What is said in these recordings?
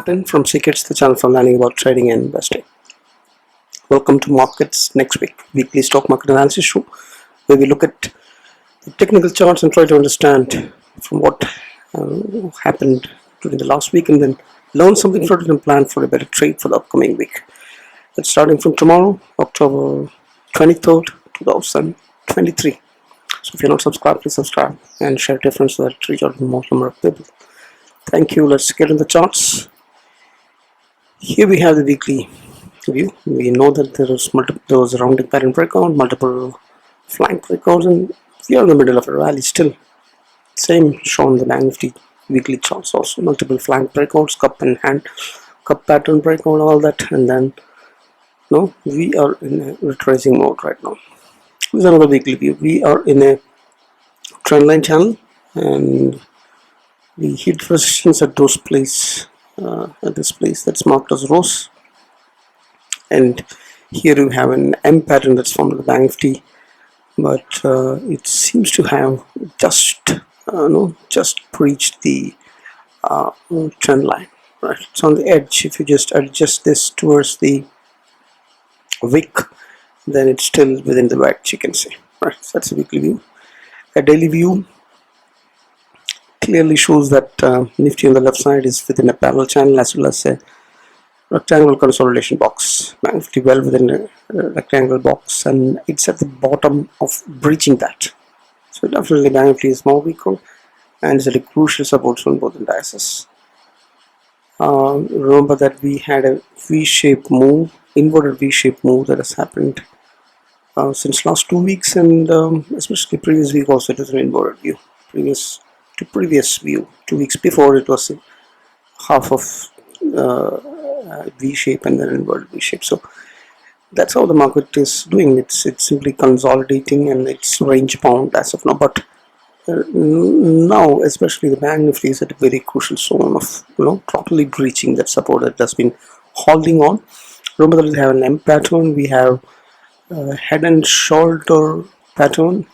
Martin from CUES, the channel for learning about trading and investing. Welcome to Markets Next Week, weekly stock market analysis show, where we look at the technical charts and try to understand from what happened during the last week, and then learn something from it and plan for a better trade for the upcoming week. That's starting from tomorrow, October 23rd, 2023. So if you're not subscribed, please subscribe and share difference so that it reach out to more number of people. Thank you. Let's get in the charts. Here we have the weekly view. We know that there was a rounding pattern breakout, multiple flank breakouts, and we are in the middle of a rally still. Same shown in the Banknifty weekly charts also. Multiple flank breakouts, cup and hand, cup pattern breakout, all that, and then we are in a retracing mode right now. This is another weekly view. We are in a trendline channel, and we hit resistance at those place, at this place that's marked as rose, and here you have an M pattern that's formed in the Banknifty, but it seems to have just breached the trend line. Right, it's on the edge. If you just adjust this towards the wick, then it's still within the wedge, you can say. Right, so that's a weekly view. A daily view clearly shows that Nifty on the left side is within a parallel channel as well as a rectangle consolidation box. Banknifty well within a rectangle box, and it's at the bottom of breaching that. So definitely Banknifty is more weaker and is at a crucial support on both indices. Remember that we had a V-shaped move, inverted V-shaped move that has happened since last 2 weeks, and especially previous week also it was an inverted view. Previous view 2 weeks before, it was half of V shape and then inverted V shape. So that's how the market is doing. It's simply consolidating, and it's range bound as of now. But now, especially the Banknifty is at a very crucial zone of totally breaching that support that has been holding on. Remember that we have an M pattern, we have head and shoulder pattern.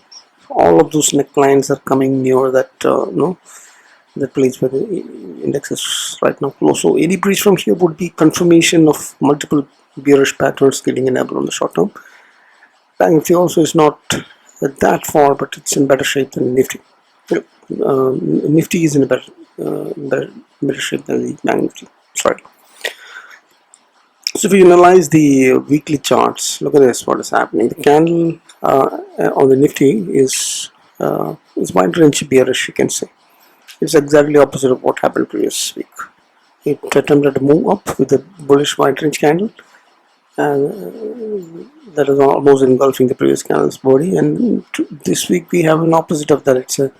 All of those necklines are coming near that that place where the index is right now close. So any breach from here would be confirmation of multiple bearish patterns getting enabled on the short term. Banknifty also is not that far, but it's in better shape than Nifty. Nifty is in a better shape than the Banknifty. Sorry. So if you analyze the weekly charts, look at this, what is happening. The candle on the Nifty is wide range bearish, you can say. It's exactly opposite of what happened previous week. It attempted to move up with a bullish wide range candle, and that is almost engulfing the previous candle's body. And this week we have an opposite of that. It's a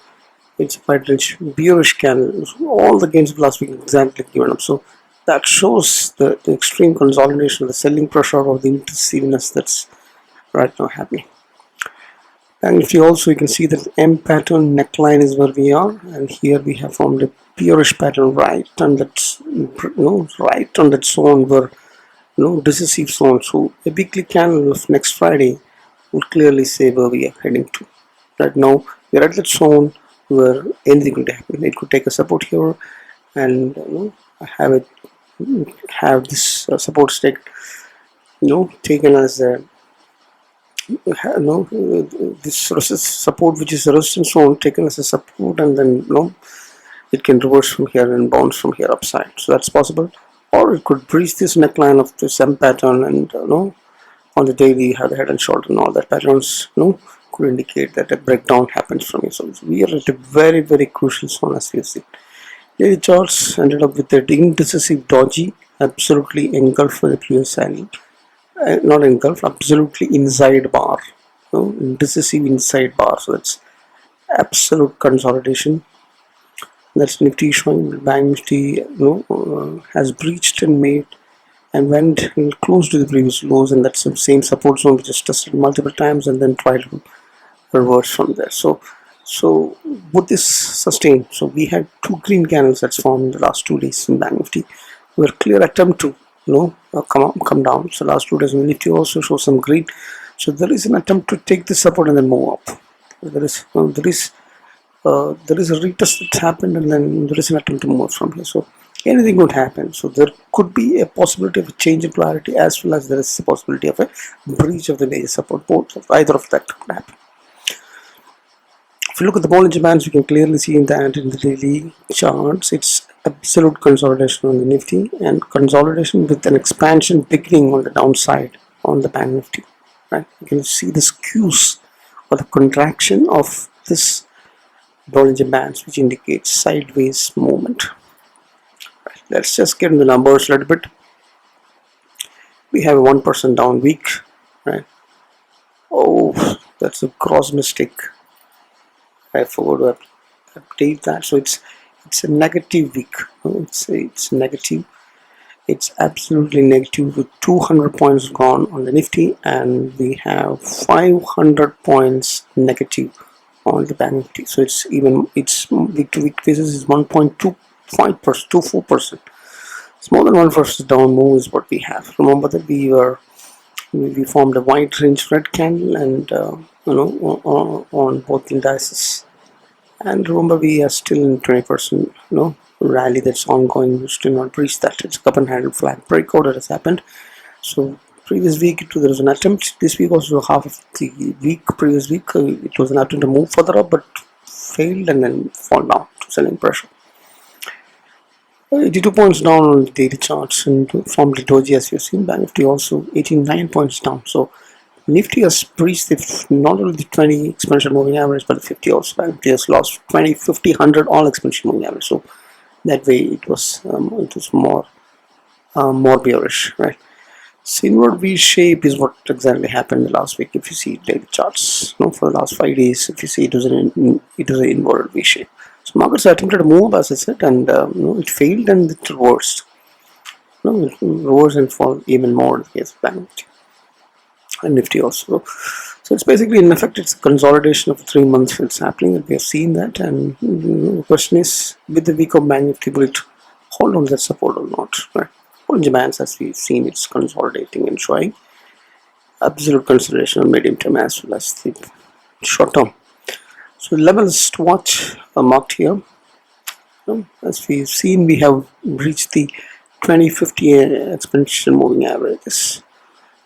wide range bearish candle. All the gains of last week exactly given up. So that shows the extreme consolidation, the selling pressure, or the intrusiveness that's right now happening. And if you can see that M pattern neckline is where we are, and here we have formed a bearish pattern right on that right on that zone where decisive zone. So a weekly candle of next Friday will clearly say where we are heading to. Right now we are at that zone where anything could happen. It could take a support here and have this support stake taken as a this support, which is a resistance zone, taken as a support, and then it can reverse from here and bounce from here upside. So that's possible. Or it could breach this neckline of the M pattern, and on the daily you have the head and shoulder and all that patterns could indicate that a breakdown happens from here. So we are at a very, very crucial zone, as we have seen. Daily charts ended up with an indecisive doji, absolutely engulfed for the previous channel. Not engulfed, absolutely inside bar. Indecisive inside bar. So that's absolute consolidation. That's Nifty showing. Banknifty has breached and made and went close to the previous lows, and that's the same support zone which is tested multiple times and then tried to reverse from there. So would this sustain? So we had two green candles that's formed in the last 2 days in Banknifty. We were clear attempt to come down. So last 2 days in Nifty also show some green. So there is an attempt to take this support and then move up. There is a retest that happened, and then there is an attempt to move from here. So anything could happen. So there could be a possibility of a change in polarity, as well as there is a possibility of a breach of the major support boards. Either of that could happen. If you look at the Bollinger Bands, you can clearly see that in the daily charts, it's absolute consolidation on the Nifty and consolidation with an expansion beginning on the downside on the Banknifty. Right? You can see the skews or the contraction of this Bollinger Bands, which indicates sideways movement. Right. Let's just get in the numbers a little bit. We have a 1% down week. Right? Oh, that's a gross mistake. I forgot to update that. So it's a negative week. It's negative. It's absolutely negative with 200 points gone on the Nifty, and we have 500 points negative on the Banknifty. So it's week to week basis is 1.25%, 24%. It's more than 1% down move is what we have. Remember that we formed a wide range red candle, and on both indices. And remember, we are still in 20% rally that's ongoing. We still not reached that. It's a cup and handle flat breakout that has happened. So previous week there was an attempt. This week also, half of the week, previous week, it was an attempt to move further up, but failed and then fall down to selling pressure. 82 points down on the daily charts, and from the doji, as you've seen. Banknifty also 89 points down. So Nifty has breached not only the 20 exponential moving average, but the 50 also. Banknifty has lost 20, 50, 100 all exponential moving average. So that way it was more bearish, right? So inward V shape is what exactly happened last week. If you see daily charts, for the last 5 days, if you see it was an inward V shape. So markets attempted to move, as I said, and it failed and it reversed. It reversed and fall even more in the case of Banknifty and Nifty also. So it's basically, in effect, it's a consolidation of 3 months it's happening, and we have seen that. And the question is, with the week of Banknifty, will it hold on that support or not? Right? Bollinger Bands, as we've seen, it's consolidating and showing absolute consideration on medium term as well as the short term. So levels to watch are marked here. As we've seen, we have reached the 2050 exponential moving averages.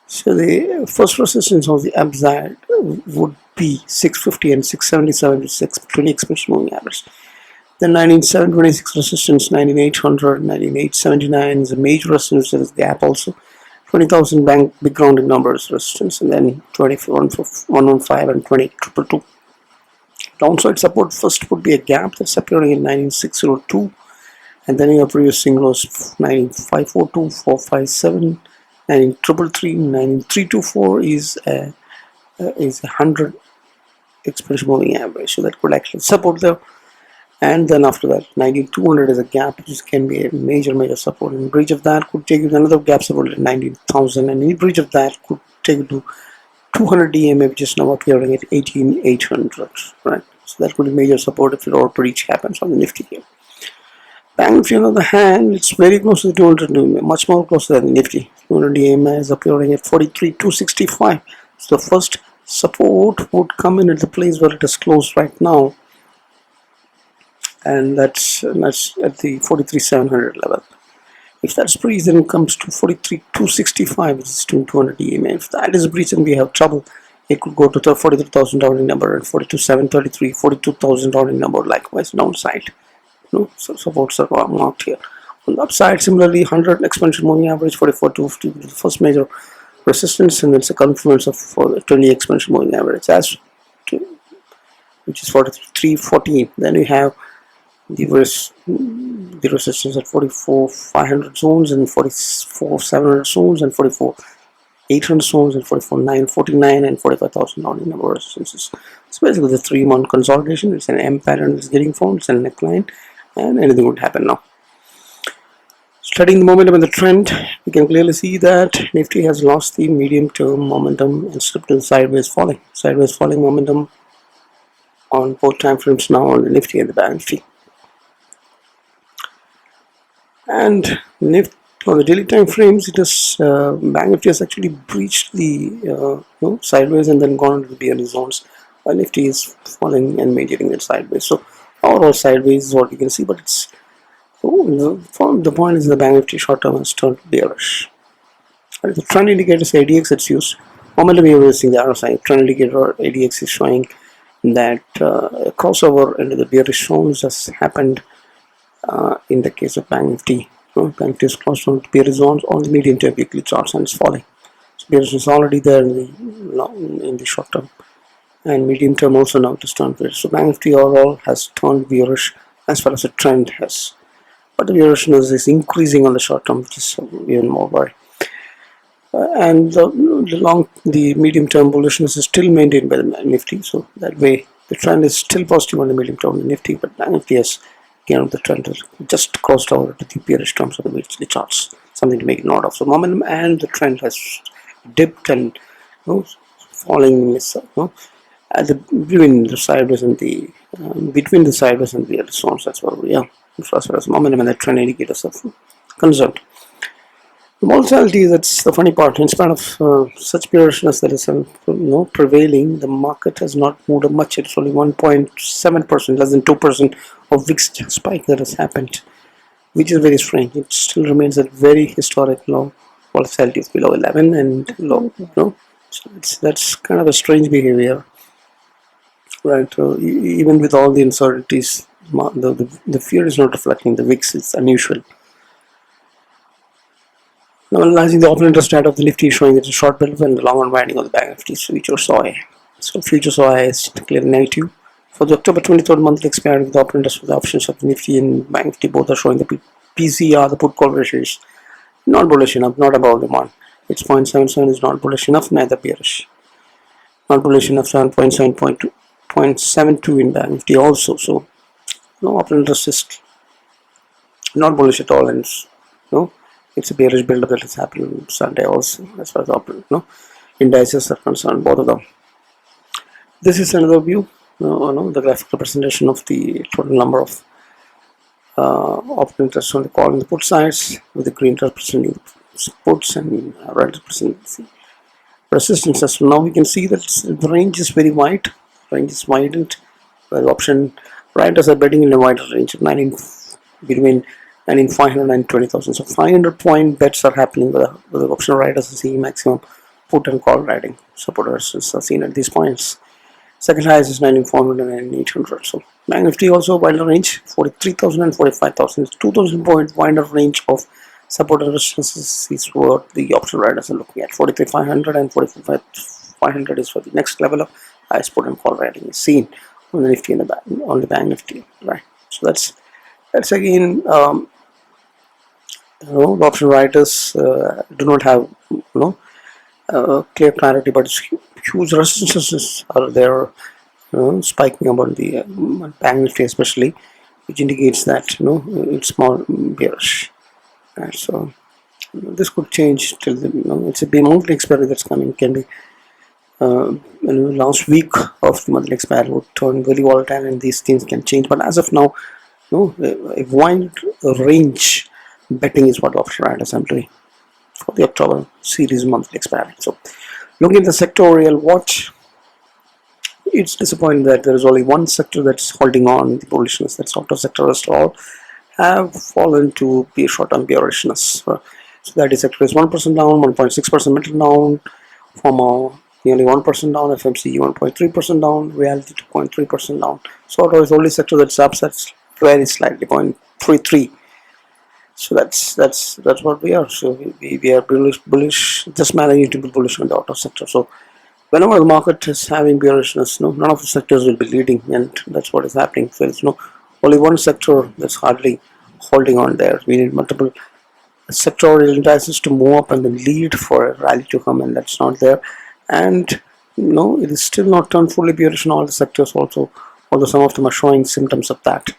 So the first resistance of the upside would be 650 and 677 to 620 exponential moving average. Then 19726 resistance, 19800, 19879 is a major resistance. There is gap also. 20,000 bank big rounded numbers resistance, and then 115 and 20222. Downside support first would be a gap that's appearing in 19602, and then your previous single was 19542, 457, 19333, 19324 is a 100 exponential moving average. So that could actually support there. And then after that, 19200 is a gap, which can be a major support. And breach of that could take you to another gap support at 19,000, and any breach of that could take you to 200 DMA, which is now appearing at 18,800, right? So that could be major support if a breach happens on the Nifty here. Banknifty, on the other hand, it's very close to the 200 DMA, much more closer than the Nifty. 200 DMA is appearing at 43,265. So the first support would come in at the place where it is closed right now, and that's at the 43,700 level. If that's breached, then it comes to 43,265, which is 200 EMA. If that is breached and we have trouble, it could go to the 43,000 rounding number, and 42,733, 42,000 rounding number, likewise downside. So supports are marked here. On the upside, similarly, 100 exponential moving average, 44,250, the first major resistance, and it's a confluence of 20 exponential moving average, which is 43,314. Then we have the resistance at 44,500 zones, and 44,700 zones, and 44,800 zones, and 44,949, and 45,000 rounding number resistances. So basically the 3-month consolidation. It's an M pattern that's getting formed, it's a neckline, and anything would happen now. Studying the momentum and the trend, we can clearly see that Nifty has lost the medium term momentum and slipped to sideways falling momentum on both time frames now on the Nifty and the Banknifty. And Nifty on the daily time frames, it is Banknifty has actually breached the sideways and then gone into the bearish zones, while Nifty is falling and maintaining it sideways. So overall sideways is what you can see, but it's The point is the Bank Nifty short term has turned bearish. The trend indicator is ADX, it's used. Momentum you're using the RSI. Trend indicator ADX is showing that a crossover into the bearish zones has happened in the case of Bank Nifty. Bank Nifty is close to bearish zones on the medium term weekly charts and it's falling. So bearish is already there in the short term, and medium term also now it has turned bearish. So Bank Nifty overall has turned bearish as far as the trend has. But the bearishness is increasing on the short term, which is even more worrying. And the medium term bullishness is still maintained by the Nifty. So that way, the trend is still positive on the medium term on the Nifty, but Nifty has, the trend has just crossed over to the bearish terms of the weekly charts. Something to make note of. So momentum and the trend has dipped and falling between the sideways and the bearish zones. That's what we are. As far as momentum and the trend indicators are concerned. The volatility, that's the funny part. In spite of such bearishness that is prevailing, the market has not moved much. It's only 1.7%, less than 2% of VIX spike that has happened, which is very strange. It still remains at very historic low. Volatility is below 11 and low. So that's kind of a strange behavior, right? Even with all the uncertainties, the fear is not reflecting the VIX. It's unusual. Now analyzing the open interest chart of the Nifty, showing it's a short bill and the long unwinding of the Bank Nifty future SOI. So future SOI is clearly negative. For the October 23rd monthly expiry with the open interest with the options of the Nifty and Bank Nifty both are showing the PCR, the put call ratio is not bullish enough, not above demand. It's 0.77 is not bullish enough, neither bearish. Not bullish enough, 0.72 in Bank Nifty also. So open interest is not bullish at all, and it's a bearish build-up that has happened on Sunday also, as far as indices are concerned, both of them. This is another view, the graphic representation of the total number of open interest on the call and the put sides, with the green representing puts and red representing resistances. So now we can see that the range is very wide. Range is widened, while option writers are betting in a wider range of between 500 and 20,000. So 500 point bets are happening with the option writers are seeing maximum put and call writing. Supporters are seen at these points. Second highest is 19,400 and 800. So Bank Nifty also wider range, 43,000 and 45,000. It's 2,000 point wider range of support and resistance is what the option writers are looking at. 43,500 and 45,500 is for the next level of highest put and call writing is seen on the Nifty and on the Bank Nifty, right? So that's again. The option writers do not have clear clarity, but huge resistances are there, spiking about the Bank Nifty especially, which indicates that it's more bearish. Right, so this could change till it's a monthly expiry that's coming. Can be last week of the monthly expiry would turn very volatile, and these things can change. But as of now, a wide range betting is what option writers are doing for the October series monthly expiry. So looking at the sectorial watch, it's disappointing that there is only one sector that's holding on the bullishness. That's auto sector. Rest all have fallen to be short-term bearishness. So that is sector is 1% down, 1.6% metal down, pharma nearly 1% down, FMCG 1.3% down, reality 2.3% down. So auto is the only sector that's up, that's very slightly 0.33. So that's what we are. So we are bullish, just managing to be bullish on the auto sector. So whenever the market is having bearishness, none of the sectors will be leading, and that's what is happening. So there's only one sector that's hardly holding on there. We need multiple sectoral indices to move up and then lead for a rally to come, and that's not there. And it is still not turned fully bearish in all the sectors also, although some of them are showing symptoms of that.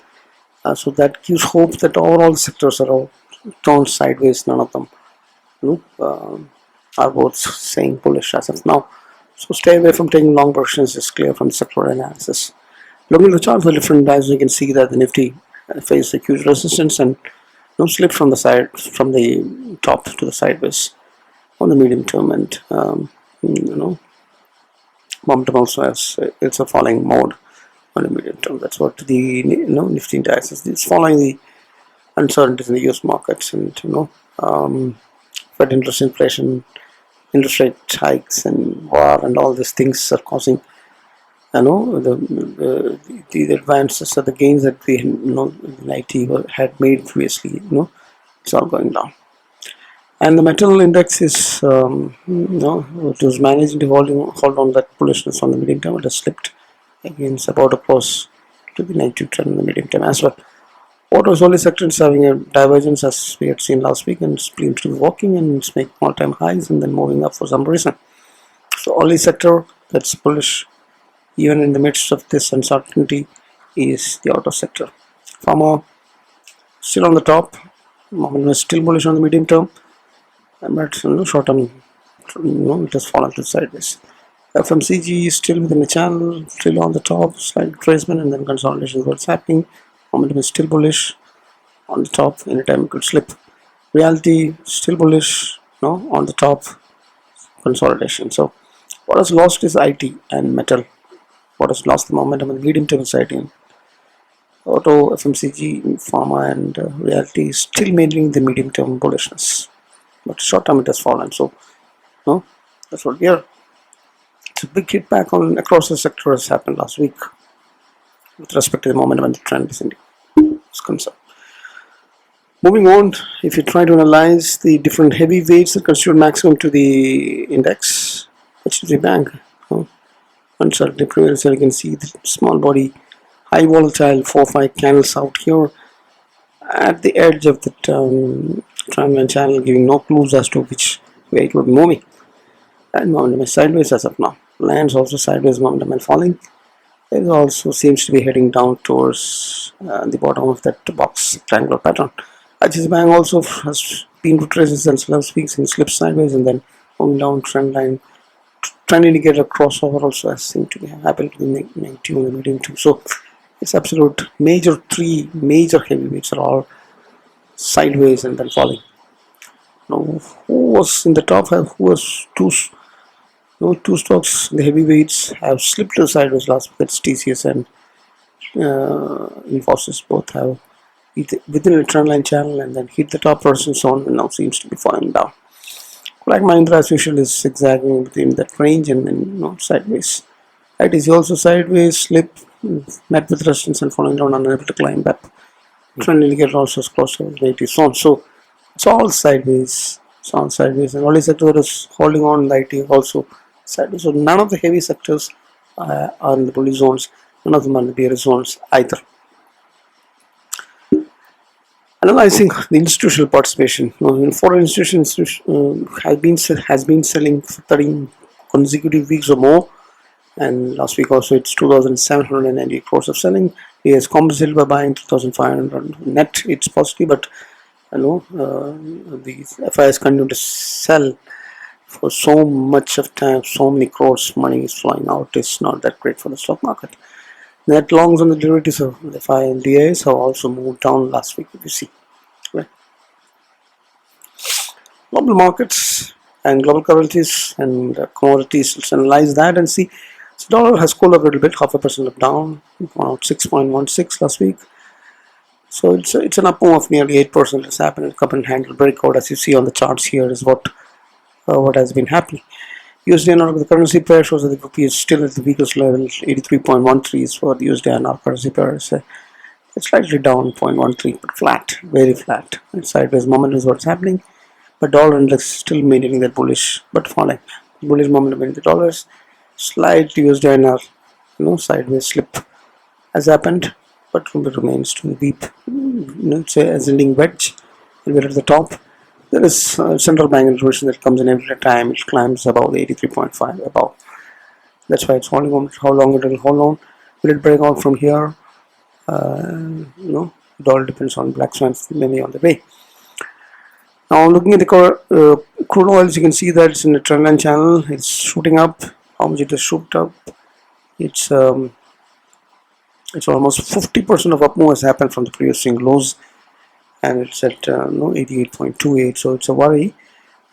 So that gives hope that overall sectors are all turned sideways. None of them are both saying bullish as of now. So stay away from taking long positions is clear from the sectoral analysis. Looking at the chart for different dives, you can see that the Nifty faced a huge resistance and slipped from the top to the sideways on the medium term, and momentum also has it's a falling mode on the medium term. That's what the Nifty indices is following the uncertainties in the US markets, and Fed interest, inflation, interest rate hikes, and war, and all these things are causing the advances or the gains that we in IT had made previously. It's all going down. And the metal index is it was managing to hold on that bullishness on the medium term. It has slipped against about across to the negative trend in the medium term as well. Autos only sector is having a divergence as we had seen last week, and it's been still walking and it's making all-time highs and then moving up for some reason. So only sector that's bullish even in the midst of this uncertainty is the auto sector. Pharma still on the top. Momentum is still bullish on the medium term, but short term, it has fallen to sideways. FMCG is still within the channel, still on the top, slight retracement and then consolidation is what's happening. Momentum is still bullish on the top, anytime it could slip. Reality still bullish, on the top, consolidation. So what has lost is IT and metal. What has lost the momentum in the medium term is IT. Auto, FMCG, pharma, and reality is still maintaining the medium term bullishness, but short term it has fallen. So that's what we are. It's a big hit back on across the sector has happened last week with respect to the momentum and the trend is concerned. Moving on, if you try to analyze the different heavyweights that constitute maximum to the index, HDFC Bank, uncertainty prevails. You can see the small body, high volatile 4-5 candles out here at the edge of the triangle channel, giving no clues as to which way it would be moving. And momentum is sideways as of now. Lands also sideways momentum and falling. It also seems to be heading down towards the bottom of that box triangular pattern. HDFC Bank also has been retraced since last week and slipped sideways and then moving down trend line. Trend indicator crossover also has seemed to be happened to the negative and the medium too. So it's absolute three major heavyweights are all sideways and then falling. Now, who was in the top? Who was two stocks? The heavyweights have slipped to sideways last week. That's TCS and Infosys. Both have within a trend line channel and then hit the top person zone and now seems to be falling down. Like Mahindra as usual is zigzagging within that range and then sideways. It is also sideways, slip, met with resistance and falling down, unable to climb back. Trend indicator also is close to the 80 zone. So it's all sideways. And only sector is holding on the IT also sideways. So none of the heavy sectors are in the bullish zones. None of them are in the bearish zones either. Analyzing the institutional participation. Foreign institutions has been selling for 13 consecutive weeks or more, and last week also it's 2,798 crores of selling. It has compensated by buying 2,500 net. It's positive, but the Fyers continue to sell for so much of time. So many crores money is flowing out. It's not that great for the stock market. Net longs on the derivatives of the FI and DIs have also moved down last week, if you see. Right. Global markets and global currencies and commodities, let's analyze that and see. So dollar has cooled up a little bit, 0.5% up down, about 6.16 last week. So it's an up move of nearly 8% has happened. A cup and handle breakout, as you see on the charts here, is what has been happening. USD INR, the currency pair shows that the rupee is still at the weakest level. 83.13 is for the USD INR currency pair. It's slightly down 0.13, but flat, very flat. It's sideways momentum is what's happening. But dollar index is still maintaining that bullish but falling. Bullish momentum in the dollars. Slight USD INR, sideways slip has happened, but it remains to be deep. It's a ascending wedge. We're at the top. There is central bank intervention that comes in every time it climbs above the 83.5 above. That's why it's holding on. How long it will hold on? Will it break out from here? It all depends on black swans maybe on the way. Now looking at the crude oils, you can see that it's in the trend line channel. It's shooting up. How much it has shoot up? It's almost 50% of up move has happened from the previous swing lows. And it's at 88.28, so it's a worry.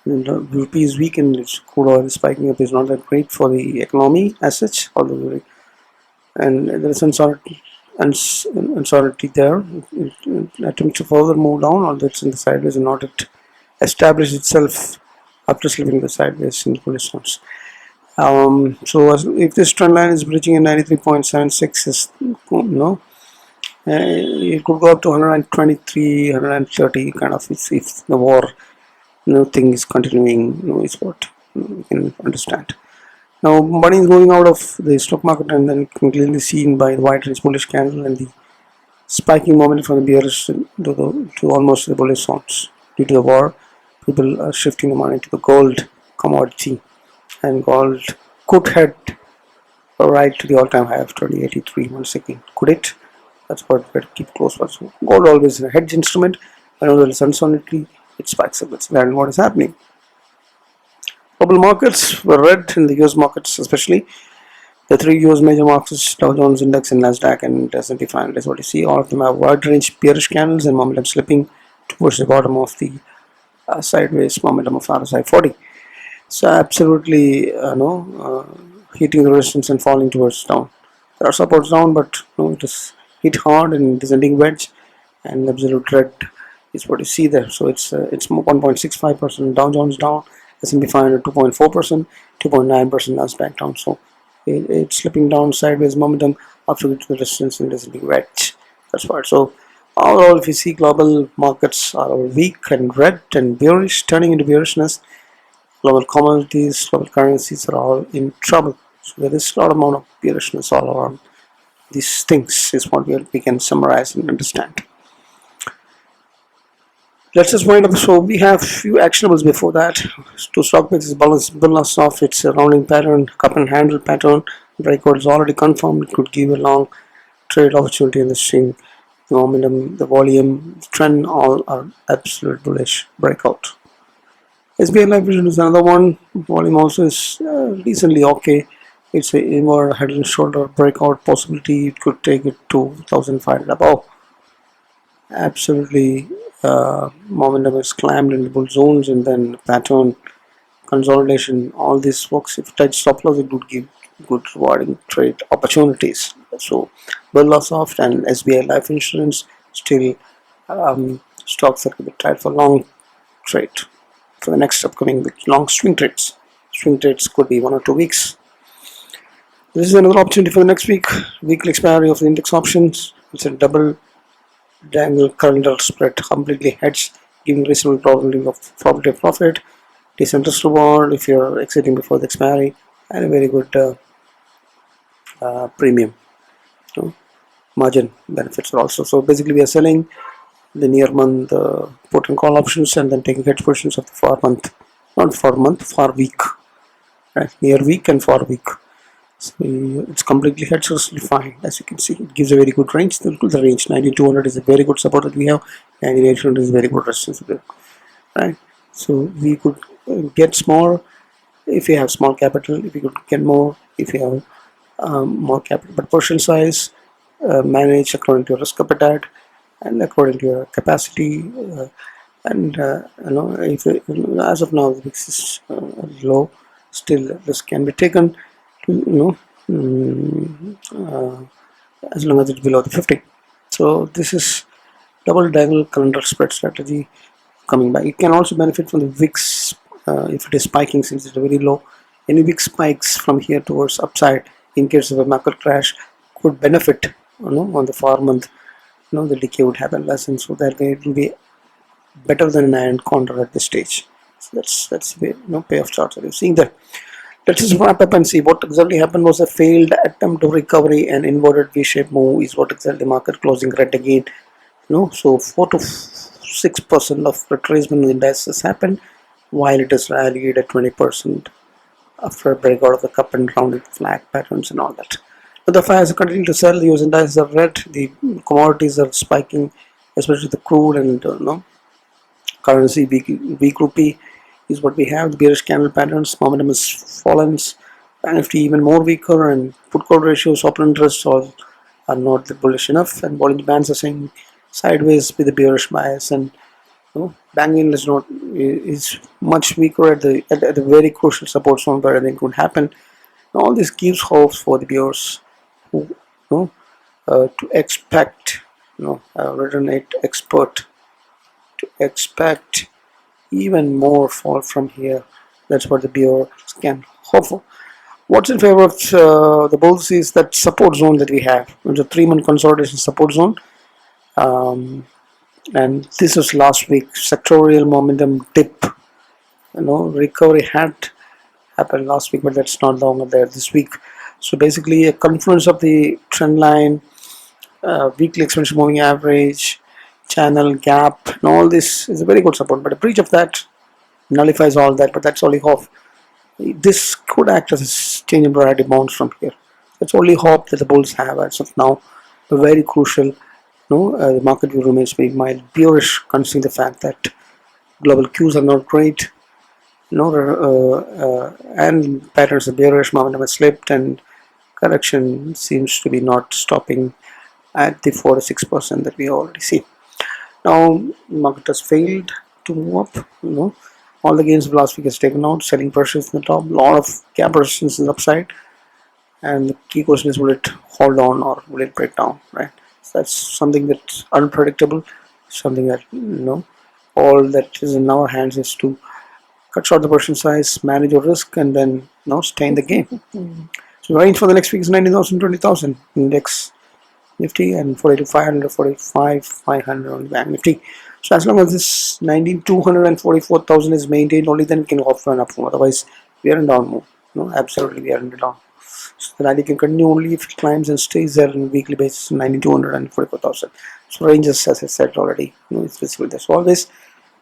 And the rupee is weak and its crude oil spiking up is not that great for the economy as such. And there is some sort of uncertainty there. It attempts to further move down, although it's in the sideways and not it established itself after slipping the sideways in the bullish zones. So if this trend line is breaching in 93.76, is it could go up to 123, 130 kind of if the war thing is continuing, is what we can understand. Now money is going out of the stock market, and then clearly seen by the white range bullish candle and the spiking momentum from the bearish to almost the bullish zones. Due to the war, people are shifting the money to the gold commodity, and gold could head right to the all-time high of 2083 once again. Could it? That's what we have to keep close watch. Gold always is a hedge instrument. Whenever there is uncertainty, it spikes up. It's and what is happening. Global markets were red in the US markets, especially the three US major markets: Dow Jones Index and Nasdaq and S&P 500. Is what you see. All of them have wide range bearish candles and momentum slipping towards the bottom of the sideways momentum of RSI 40. So absolutely hitting the resistance and falling towards down. There are supports down, but it is hit hard and descending wedge, and absolute red is what you see there. So it's 1.65%. Dow Jones down, S&P 500 2.4%, 2.9% Nasdaq down. So it's slipping down sideways momentum after hitting the resistance and descending wedge. That's what. So overall, if you see global markets are weak and red and bearish, turning into bearishness. Global commodities, global currencies are all in trouble. So there is a lot amount of bearishness all around. These things is what we can summarize and understand. Let's just wind up. So we have few actionables before that. To stock picks is balance off. It's a rounding pattern, cup and handle pattern. Breakout is already confirmed. It could give a long trade opportunity in the string. The momentum, the volume, the trend, all are absolute bullish breakout. SBI Life Vision is another one. Volume also is decently okay. It's a more head and shoulder breakout possibility. It could take it to 1,500 above. Absolutely, momentum is climbed in the bull zones, and then pattern consolidation. All this works. If it touches stop loss, it would give good rewarding trade opportunities. So, Birlasoft and SBI Life Insurance still stocks that could be tried for long trade. For the next upcoming week, long swing trades. Swing trades could be 1 or 2 weeks. This is another opportunity for the next week. Weekly expiry of the index options. It's a double dangle calendar spread, completely hedged, giving reasonable probability of profit. Decent risk reward if you're exiting before the expiry, and a very good premium. Margin benefits are also. So basically, we are selling the near month put and call options, and then taking hedge positions of the far month, not far month, far week, right? Near week and far week. So it's completely hedged, fine. As you can see, it gives a very good range. The range 9200 is a very good support that we have, 9800 is a very good resistance, right? So we could get small if you have small capital. If you could get more if you have more capital, but portion size manage according to your risk appetite and according to your capacity, if as of now the VIX is low, still this can be taken, as long as it's below the 50. So this is double diagonal calendar spread strategy coming back. It can also benefit from the VIX if it is spiking, since it's very low. Any VIX spikes from here towards upside in case of a market crash could benefit on the far month. The decay would happen less, and so that way it will be better than an iron condor at this stage. So that's the payoff charts that you're seeing there. Let's just wrap up and see what exactly happened. Was a failed attempt to recovery and inverted V-shaped move is what exactly market closing red again. So 4 to 6% of retracement in the index has happened, while it has rallied at 20% after a breakout of the cup and rounded flag patterns and all that. But the Fyers continue to sell. The US indices are red. The commodities are spiking, especially the crude and currency. Weak rupee is what we have. The bearish candle patterns. Momentum is fallen. Banknifty even more weaker, and put call ratios, open interest all are not bullish enough, and Bollinger Bands are saying sideways with the bearish bias, and Bank is much weaker at the very crucial support zone where anything could happen. And all this gives hope for the viewers who to expect, I've written it, expert, to expect even more fall from here. That's what the bureau can hope for. What's in favor of the bulls is that support zone that we have. It's a 3-month consolidation support zone. And this was last week. Sectorial momentum dip. Recovery had happened last week, but that's not longer there this week. So basically, a confluence of the trend line, weekly exponential moving average, channel gap, and all this is a very good support. But a breach of that nullifies all that. But that's only hope. This could act as a change in priority bounce from here. That's only hope that the bulls have as of now. A very crucial. The market view remains very mild, bearish, considering the fact that global cues are not great. And patterns of bearish momentum has slipped, and correction seems to be not stopping at the 4 to 6% that we already see. Now, market has failed to move up. All the gains of last week has taken out. Selling pressures in the top, a lot of gap resistance in the upside, and the key question is, will it hold on or will it break down? Right. So that's something that's unpredictable. Something that all that is in our hands is to cut short the position size, manage your risk, and then stay in the game. So range for the next week is 19,000, 20,000 index Nifty, and 42,500, 45,500 on the Banknifty. So as long as this 19,200 and 44,000 is maintained, only then we can go up for an up move. Otherwise, we are in down move. Absolutely, we are in the down. So the rally can continue only if it climbs and stays there on a weekly basis, 19,200 and 44,000. So ranges, as I said already, it's visible there. So always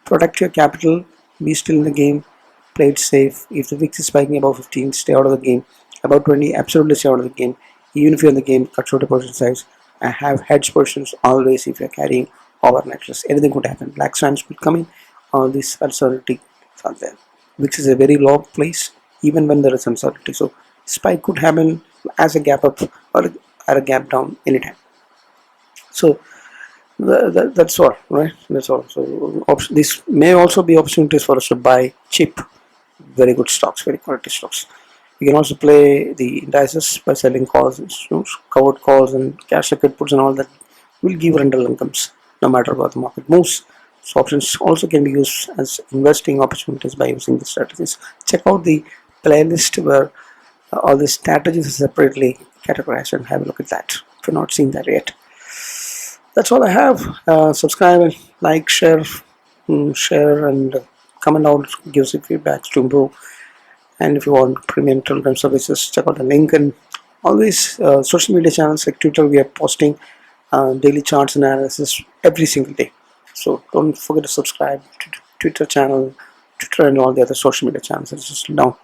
protect your capital, be still in the game, play it safe. If the VIX is spiking above 15, stay out of the game. About 20, absolutely stay out of the game. Even if you're in the game, cut short the position size. I have hedge positions always if you're carrying overnight risk. Anything could happen. Black swans could come in. All this uncertainty are there. VIX is a very low place, even when there is uncertainty. So spike could happen as a gap up or at a gap down anytime. So that's all, right? That's all. So this may also be opportunities for us to buy cheap, very good stocks, very quality stocks. You can also play the indices by selling calls, covered calls, and cash liquid puts and all that will give rental incomes no matter what the market moves. So options also can be used as investing opportunities by using the strategies. Check out the playlist where all the strategies are separately categorized and have a look at that if you're not seeing that yet. That's all I have. Subscribe and like, share, and comment out, gives you feedback to improve. And if you want premium Telegram services, check out the link. And always social media channels like Twitter, we are posting daily charts analysis every single day. So don't forget to subscribe to the Twitter channel, Twitter, and all the other social media channels. It's just down.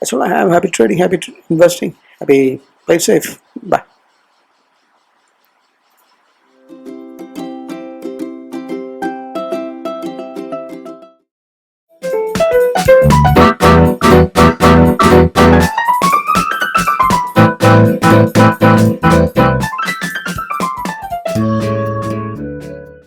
That's all I have. Happy trading, happy investing, happy play safe. Bye.